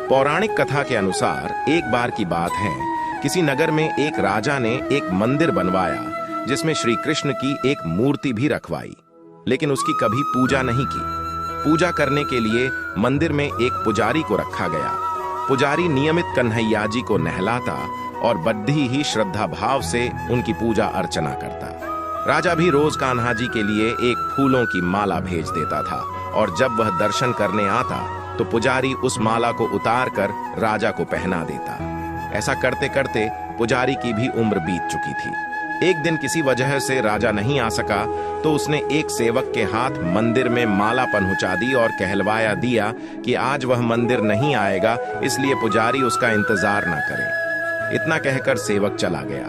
पौराणिक कथा के अनुसार एक बार की बात है, किसी नगर में एक राजा ने एक मंदिर बनवाया जिसमें श्री कृष्ण की एक मूर्ति भी रखवाई, लेकिन उसकी कभी पूजा नहीं की। पूजा करने के लिए मंदिर में एक पुजारी को रखा गया। पुजारी नियमित कन्हैया जी को नहलाता और बड़ी ही श्रद्धा भाव से उनकी पूजा अर्चना करता। राजा भी रोज कान्हा जी के लिए एक फूलों की माला भेज देता था और जब वह दर्शन करने आता तो पुजारी उस माला को उतार कर राजा को पहना देता। ऐसा करते करते पुजारी की भी उम्र बीत चुकी थी। एक दिन किसी वजह से राजा नहीं आ सका तो उसने एक सेवक के हाथ मंदिर में माला पहुंचा दी और कहलवाया दिया कि आज वह मंदिर नहीं आएगा, इसलिए पुजारी उसका इंतजार ना करे। इतना कहकर सेवक चला गया।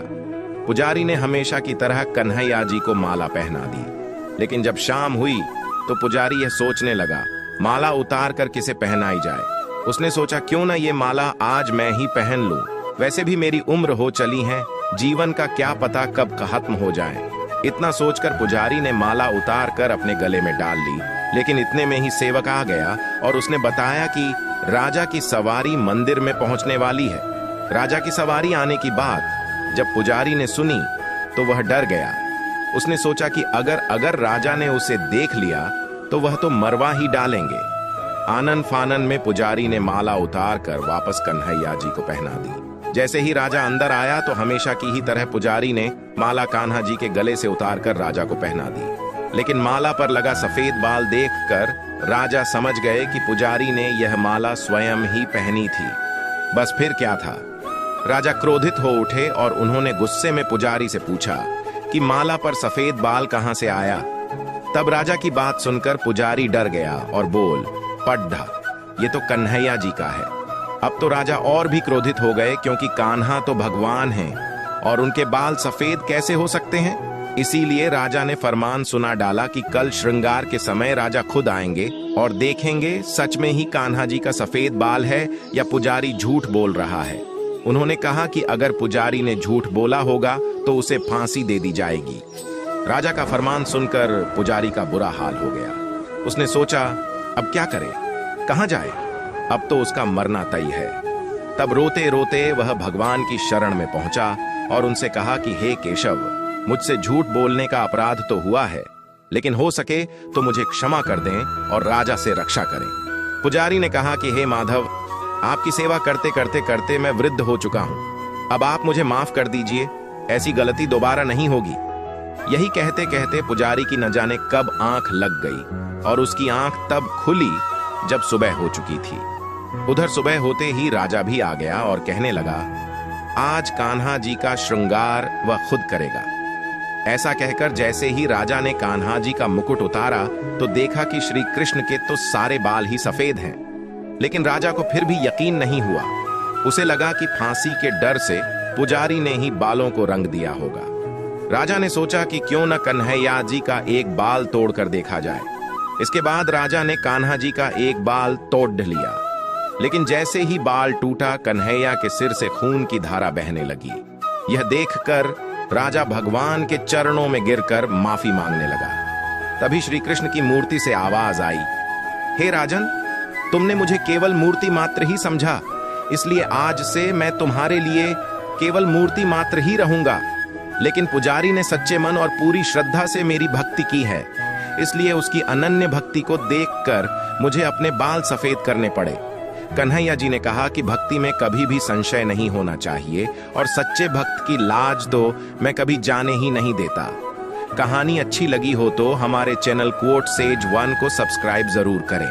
पुजारी ने हमेशा की तरह कन्हैया जी को माला पहना दी, लेकिन जब शाम हुई तो पुजारी यह सोचने लगा माला उतार कर किसे पहनाई जाए। उसने सोचा क्यों ना ये माला आज मैं ही पहन लूं, वैसे भी मेरी उम्र हो चली है, जीवन का क्या पता कब खत्म हो जाए। इतना सोचकर पुजारी ने माला उतार कर अपने गले में डाल ली, लेकिन इतने में ही सेवक आ गया और उसने बताया कि राजा की सवारी मंदिर में पहुंचने वाली है। राजा की सवारी आने की बात जब पुजारी ने सुनी तो वह डर गया। उसने सोचा कि अगर राजा ने उसे देख लिया तो वह तो मरवा ही डालेंगे। आनन फानन में पुजारी ने माला उतार कर वापस कन्हैया जी को पहना दी। जैसे ही राजा अंदर आया तो हमेशा की ही तरह पुजारी ने माला कान्हा जी के गले से उतार कर राजा को पहना दी, लेकिन माला पर लगा सफेद बाल देखकर राजा समझ गए कि पुजारी ने यह माला स्वयं ही पहनी थी। बस फिर क्या था, राजा क्रोधित हो उठे और उन्होंने गुस्से में पुजारी से पूछा कि माला पर सफेद बाल कहां से आया। तब राजा की बात सुनकर पुजारी डर गया और बोल पड्ढा, ये तो कन्हैया जी का है। अब तो राजा और भी क्रोधित हो गए, क्योंकि कान्हा तो भगवान हैं और उनके बाल सफेद कैसे हो सकते हैं। इसीलिए राजा ने फरमान सुना डाला कि कल श्रृंगार के समय राजा खुद आएंगे और देखेंगे सच में ही कान्हा जी का सफेद बाल है या पुजारी झूठ बोल रहा है। उन्होंने कहा कि अगर पुजारी ने झूठ बोला होगा तो उसे फांसी दे दी जाएगी। राजा का फरमान सुनकर पुजारी का बुरा हाल हो गया। उसने सोचा अब क्या करे, कहां जाए, अब तो उसका मरना तय है। तब रोते रोते वह भगवान की शरण में पहुंचा और उनसे कहा कि हे केशव, मुझसे झूठ बोलने का अपराध तो हुआ है, लेकिन हो सके तो मुझे क्षमा कर दें और राजा से रक्षा करें। पुजारी ने कहा कि हे माधव, आपकी सेवा करते करते करते मैं वृद्ध हो चुका हूं, अब आप मुझे माफ कर दीजिए, ऐसी गलती दोबारा नहीं होगी। यही कहते कहते पुजारी की न जाने कब आंख लग गई और उसकी आंख तब खुली जब सुबह हो चुकी थी। उधर सुबह होते ही राजा भी आ गया और कहने लगा आज कान्हा जी का श्रृंगार वह खुद करेगा। ऐसा कहकर जैसे ही राजा ने कान्हा जी का मुकुट उतारा तो देखा कि श्री कृष्ण के तो सारे बाल ही सफेद हैं, लेकिन राजा को फिर भी यकीन नहीं हुआ। उसे लगा कि फांसी के डर से पुजारी ने ही बालों को रंग दिया होगा। राजा ने सोचा कि क्यों न कन्हैया जी का एक बाल तोड़कर देखा जाए। इसके बाद राजा ने कान्हा जी का एक बाल तोड़ लिया, लेकिन जैसे ही बाल टूटा कन्हैया के सिर से खून की धारा बहने लगी। यह देखकर राजा भगवान के चरणों में गिरकर माफी मांगने लगा। तभी श्री कृष्ण की मूर्ति से आवाज आई, हे राजन, तुमने मुझे केवल मूर्ति मात्र ही समझा, इसलिए आज से मैं तुम्हारे लिए केवल मूर्ति मात्र ही रहूंगा। लेकिन पुजारी ने सच्चे मन और पूरी श्रद्धा से मेरी भक्ति की है, इसलिए उसकी अनन्य भक्ति को देखकर मुझे अपने बाल सफेद करने पड़े। कन्हैया जी ने कहा कि भक्ति में कभी भी संशय नहीं होना चाहिए और सच्चे भक्त की लाज तो मैं कभी जाने ही नहीं देता। कहानी अच्छी लगी हो तो हमारे चैनल क्वोट सेज 1 को सब्सक्राइब जरूर करें।